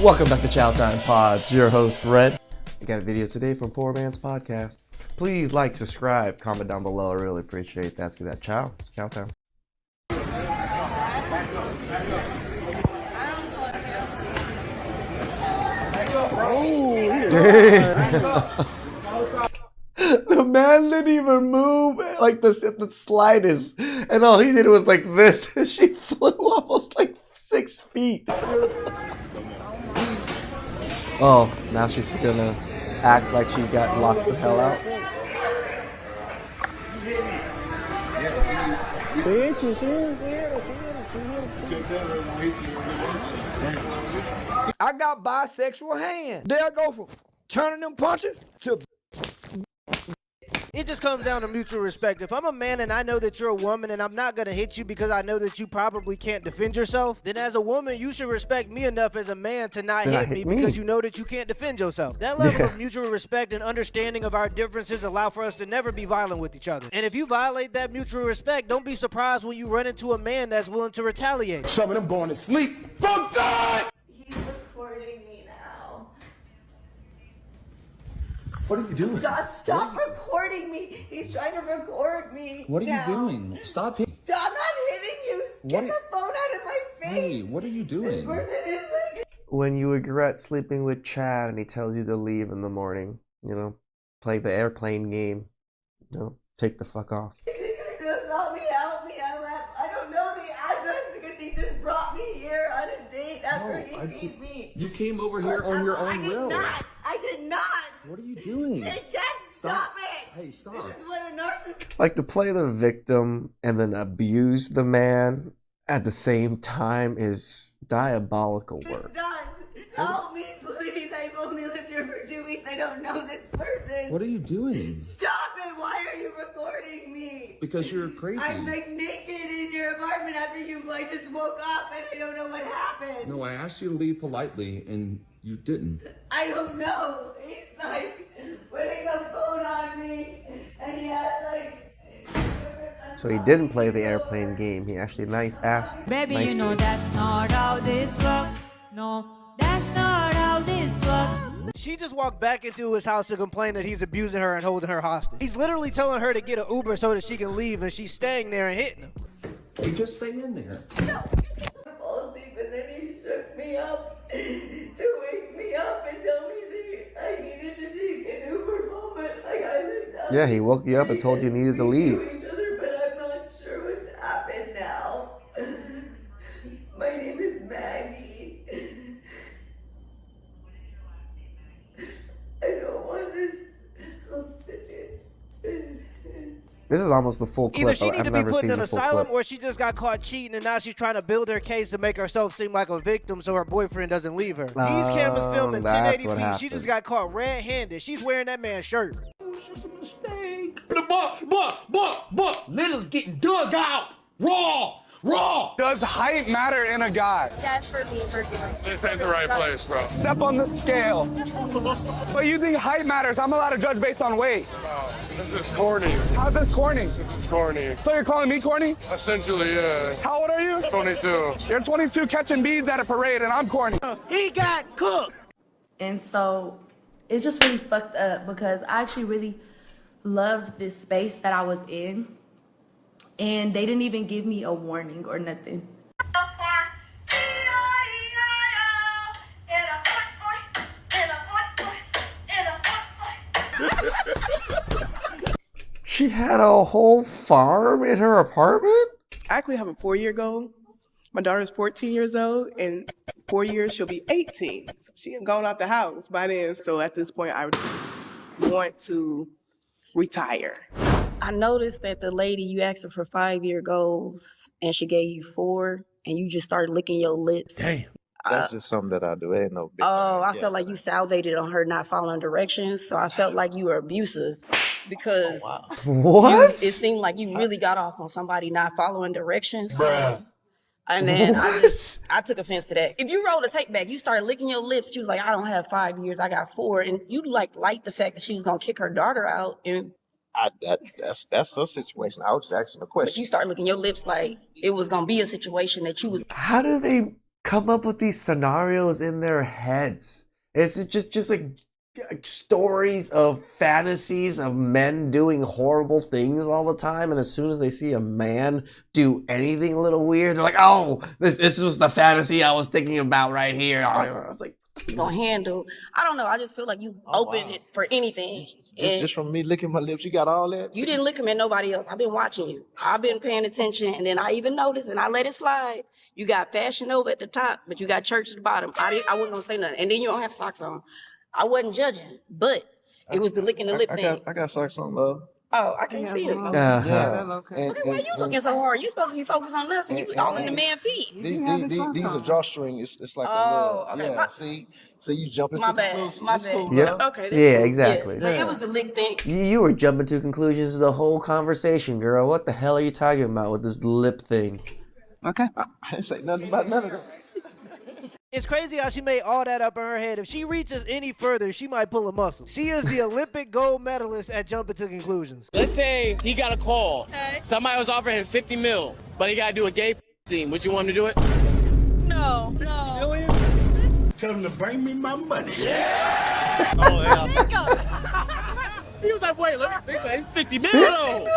Welcome back to TheChowTimePod. It's your host, Red. We got a video today from Poor Man's Podcast. Please like, subscribe, comment down below. I really appreciate that. Let's give that chow. It's chow time. Damn. The man didn't even move like this at the slightest. And all he did was like this. She flew almost like 6 feet. Oh, now she's gonna act like she got locked the hell out. I got bisexual hands. They'll go from turning them punches to... It just comes down to mutual respect. If I'm a man and I know that you're a woman and I'm not going to hit you because I know that you probably can't defend yourself, then as a woman, you should respect me enough as a man to not hit me because you know that you can't defend yourself. That level of mutual respect and understanding of our differences allow for us to never be violent with each other. And if you violate that mutual respect, don't be surprised when you run into a man that's willing to retaliate. Some of them going to sleep. Fuck God! He's recording me now. What are you doing? Just stop recording me. He's trying to record me. What are now. you doing? Stop hitting. Stop not hitting you. Get the phone out of my face. Hey, what are you doing? This person is like... When you regret sleeping with Chad and he tells you to leave in the morning, play the airplane game, take the fuck off. Just help me. I don't know the address because he just brought me here on a date after he beat me. You came over here on your own will. I did not. What are you doing? Stop it. Hey, stop. This is what a narcissist... Like to play the victim and then abuse the man at the same time is diabolical work. Help me, please. I've only lived here for 2 weeks. I don't know this person. What are you doing? Stop it. Why are you recording me? Because you're crazy. I'm like naked in your apartment after you just woke up and I don't know what happened. No, I asked you to leave politely and you didn't. I don't know. He's like putting the phone on me and he has like... So he didn't play the airplane game. He actually asked Baby, nicely. you know that's not how this works. No, that's not how this works. She just walked back into his house to complain that he's abusing her and holding her hostage. He's literally telling her to get an Uber so that she can leave, and she's staying there and hitting him. You just stay in there. No. I fall asleep and then he shook me up to wake me up and tell me that I needed to take an Uber moment. Like I laid down. Yeah, he woke you up and told you needed to leave. Each other, but I'm not sure what's happened now. My name is Maggie. I don't want this. I'll sit it. This is almost the full clip. Either she needs to I've be never put seen in an the full asylum clip. or she just got caught cheating and now she's trying to build her case to make herself seem like a victim so her boyfriend doesn't leave her. These cameras filming that's what 1080p. She happened. just got caught red-handed. She's wearing that man's shirt. It's a mistake. Little getting dug out. Raw. Does height matter in a guy? Yes, for me, This ain't the right place, bro. Step on the scale. But you think height matters? I'm allowed to judge based on weight. No, this is corny. How's this corny? This is corny. So you're calling me corny? Essentially, yeah. How old are you? 22. You're 22 catching beads at a parade and I'm corny. He got cooked. And so it's just really fucked up because I actually really loved this space that I was in. And they didn't even give me a warning or nothing. She had a whole farm in her apartment? I actually have a 4-year goal. My daughter's 14 years old, and 4 years she'll be 18. So she ain't gone out the house by then. So at this point, I want to retire. I noticed that the lady, you asked her for 5-year goals, and she gave you 4, and you just started licking your lips. Damn. That's just something that I do. Ain't no big I felt like you salvated on her not following directions, so I felt like you were abusive because What? it seemed like you really got off on somebody not following directions. Bruh. And then I took offense to that. If you roll the tape back, you started licking your lips. She was like, I don't have 5 years, I got 4. And you liked the fact that she was gonna kick her daughter out. And that's her situation. I was just asking a but question. you started licking your lips like it was gonna be a situation that you was. How do they come up with these scenarios in their heads? It's just like stories of fantasies of men doing horrible things all the time, and as soon as they see a man do anything a little weird, they're like, "Oh, this was the fantasy I was thinking about right here." I was like, "You gonna handle?" I don't know. I just feel like you open it for anything. Just from me licking my lips, you got all that? You didn't lick them at nobody else. I've been watching you. I've been paying attention, and then I even noticed, and I let it slide. You got Fashion Nova at the top, but you got church at the bottom. I wasn't gonna say nothing, and then you don't have socks on. I wasn't judging, but it was the licking the lip thing. I got socks on, love. Oh, I can't see it. Uh-huh. Why you looking so hard? You supposed to be focused on us, and you all in the man feet. These are drawstring. It's like a little, yeah. See, you jump into conclusions. My bad. Cool, yep. Okay. Yeah, cool. exactly. Yeah. It was the lick thing. You were jumping to conclusions the whole conversation, girl. What the hell are you talking about with this lip thing? Okay. I didn't say nothing about none of this. It's crazy how she made all that up in her head. If she reaches any further, she might pull a muscle. She is the Olympic gold medalist at jumping to conclusions. Let's say he got a call. Okay. Somebody was offering him 50 mil, but he got to do a gay scene. Would you want him to do it? No. Tell him to bring me my money. Yeah! Oh, yeah. He was like, wait, let me think. It's 50 mil. 50 million?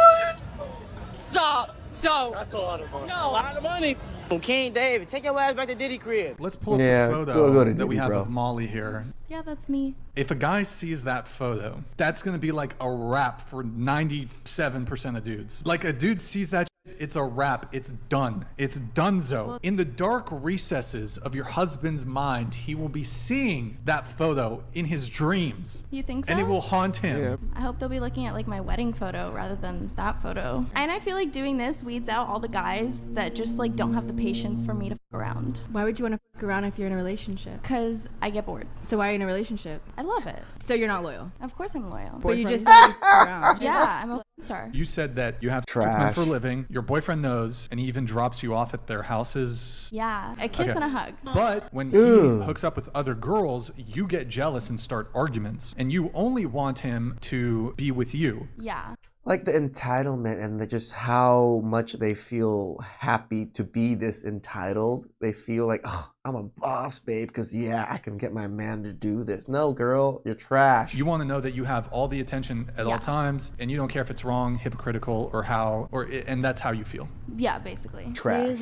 Stop. Don't. That's a lot of money. No. A lot of money. King David, take your ass back to Diddy crib. Let's pull up Yeah, the photo go to that we Diddy, have bro. of Molly here. Yeah, that's me. If a guy sees that photo, that's gonna be like a wrap for 97% of dudes. Like a dude sees that shit, it's a wrap. It's done. It's donezo. In the dark recesses of your husband's mind, he will be seeing that photo in his dreams. You think so? And it will haunt him. I hope they'll be looking at like my wedding photo rather than that photo. And I feel like doing this weeds out all the guys that just like don't have the patience for me to fuck around. Why would you want to fuck around if you're in a relationship? Because I get bored. So why are you in a relationship? I love it. So you're not loyal? Of course I'm loyal. But you just said you fuck around. Yeah, I'm a star. You said that you have sex with men for a living. Your boyfriend knows, and he even drops you off at their houses. Yeah, a kiss and a hug. But when he hooks up with other girls, you get jealous and start arguments, and you only want him to be with you. Yeah. Like the entitlement and just how much they feel happy to be this entitled. They feel like, oh, I'm a boss, babe, because yeah, I can get my man to do this. No, girl, you're trash. You want to know that you have all the attention at all times, and you don't care if it's wrong, hypocritical, or and that's how you feel. Yeah, basically. Trash.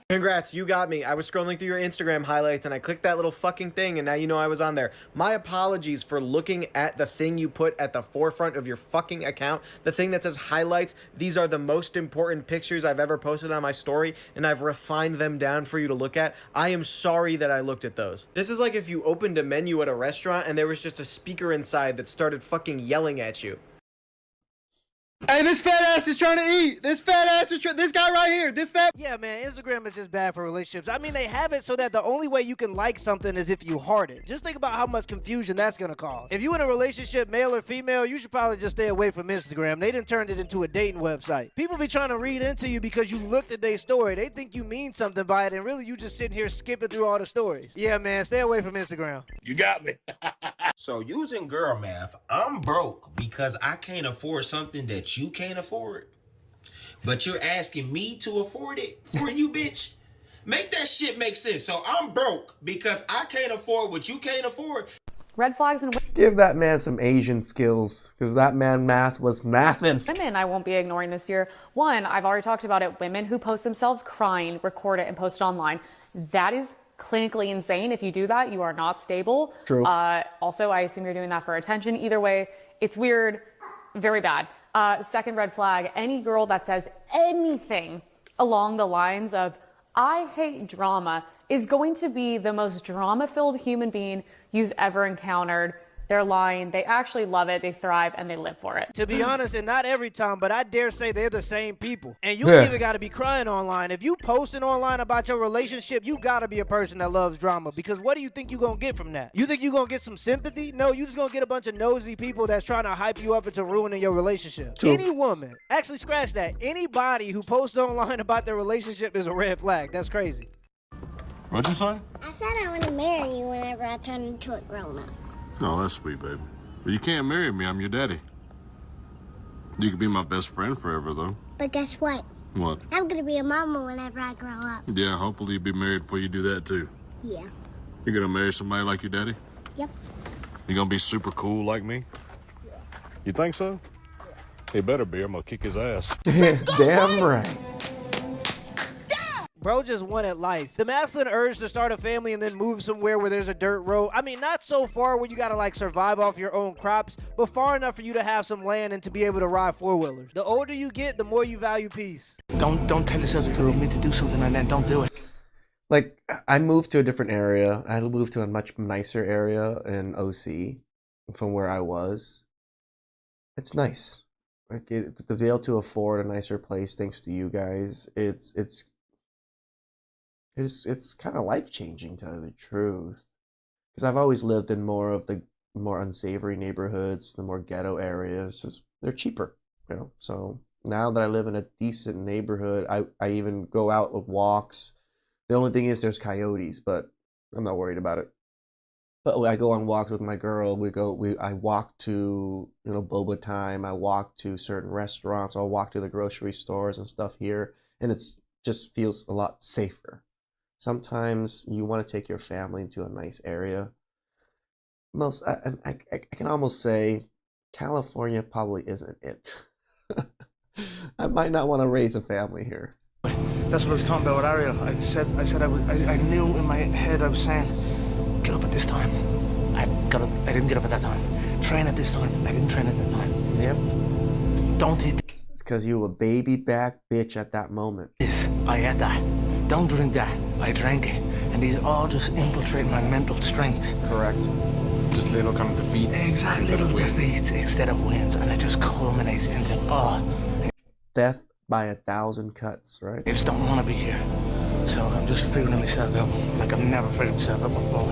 Congrats, you got me. I was scrolling through your Instagram highlights and I clicked that little fucking thing and now you know I was on there. My apologies for looking at the thing you put at the forefront of your fucking account. The thing that says highlights. These are the most important pictures I've ever posted on my story and I've refined them down for you to look at. I am sorry that I looked at those. This is like if you opened a menu at a restaurant and there was just a speaker inside that started fucking yelling at you. Hey, this fat ass is trying to eat. This fat ass is this guy right here. This fat. Yeah, man, Instagram is just bad for relationships. I mean, they have it so that the only way you can like something is if you heart it. Just think about how much confusion that's gonna cause. If you in a relationship, male or female, you should probably just stay away from Instagram. They done turned it into a dating website. People be trying to read into you because you looked at their story. They think you mean something by it, and really you just sitting here skipping through all the stories. Yeah, man, stay away from Instagram. You got me. So using girl math, I'm broke because I can't afford something that you can't afford. But you're asking me to afford it for you, bitch. Make that shit make sense. So I'm broke because I can't afford what you can't afford. Red flags and Give that man some Asian skills, because that man math was mathin'. women I won't be ignoring this year. One, I've already talked about it, women who post themselves crying, record it, and post it online. That is clinically insane. If you do that, you are not stable. True. Also, I assume you're doing that for attention. Either way, it's weird, very bad. Second red flag, any girl that says anything along the lines of, I hate drama, is going to be the most drama-filled human being you've ever encountered. They're lying. They actually love it. They thrive and they live for it. To be honest, and not every time, but I dare say they're the same people. And you ain't even got to be crying online. If you posting online about your relationship, you got to be a person that loves drama, because what do you think you're going to get from that? You think you're going to get some sympathy? No, you just going to get a bunch of nosy people that's trying to hype you up into ruining your relationship. True. Any woman, actually scratch that, anybody who posts online about their relationship is a red flag. That's crazy. What'd you say? I said I want to marry you whenever I turn into a grown-up. Oh, that's sweet, baby. But you can't marry me. I'm your daddy. You could be my best friend forever, though. But guess what? What? I'm gonna be a mama whenever I grow up. Yeah, hopefully you'll be married before you do that too. Yeah. You're gonna marry somebody like your daddy? Yep. You gonna be super cool like me? You think so? He better be. I'm gonna kick his ass. Damn right. Bro just wanted life. The masculine urge to start a family and then move somewhere where there's a dirt road. I mean, not so far where you gotta like survive off your own crops, but far enough for you to have some land and to be able to ride four-wheelers. The older you get, the more you value peace. Don't tell yourself you need to do something and then don't do it. Like, I moved to a different area. I moved to a much nicer area in OC from where I was. It's nice. Like, to be able to afford a nicer place thanks to you guys, it's kind of life-changing, to tell you the truth. Because I've always lived in more of the more unsavory neighborhoods, the more ghetto areas. Just they're cheaper, you know. So now that I live in a decent neighborhood, I even go out with walks. The only thing is there's coyotes, but I'm not worried about it. But I go on walks with my girl. I walk to, you know, boba time. I walk to certain restaurants. I'll walk to the grocery stores and stuff here, and it's just feels a lot safer. Sometimes you want to take your family to a nice area. I can almost say California probably isn't it. I might not want to raise a family here. That's what I was talking about with Ariel. I knew in my head I was saying, get up at this time. I didn't get up at that time. Train at this time. I didn't train at that time. Yep. Don't eat It's because you were a baby back bitch at that moment. this. I ate that. Don't drink that. I drank it. And these all just infiltrate my mental strength. Correct. Just little kind of defeats. Exactly. Little defeats instead of wins. And it just culminates into, Death by 1,000 cuts, right? I just don't want to be here. So I'm just figuring myself out like I've never figured myself out before.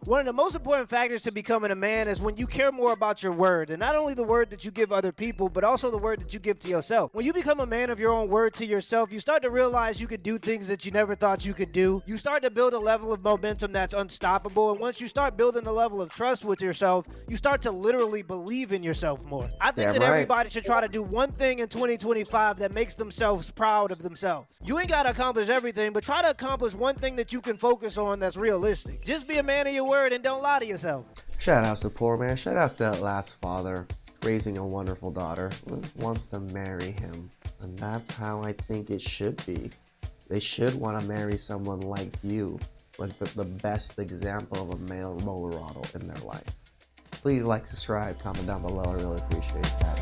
One of the most important factors to becoming a man is when you care more about your word, and not only the word that you give other people, but also the word that you give to yourself. When you become a man of your own word to yourself, you start to realize you could do things that you never thought you could do. You start to build a level of momentum that's unstoppable, and once you start building a level of trust with yourself, you start to literally believe in yourself more. I think that everybody should try to do one thing in 2025 that makes themselves proud of themselves. You ain't got to accomplish everything, but try to accomplish one thing that you can focus on that's realistic. Just be a man of your word and don't lie to yourself. Shout outs to poor man. Shout outs to that last father raising a wonderful daughter who wants to marry him. And that's how I think it should be. They should want to marry someone like you, like the best example of a male role model in their life. Please like, subscribe, comment down below. I really appreciate that.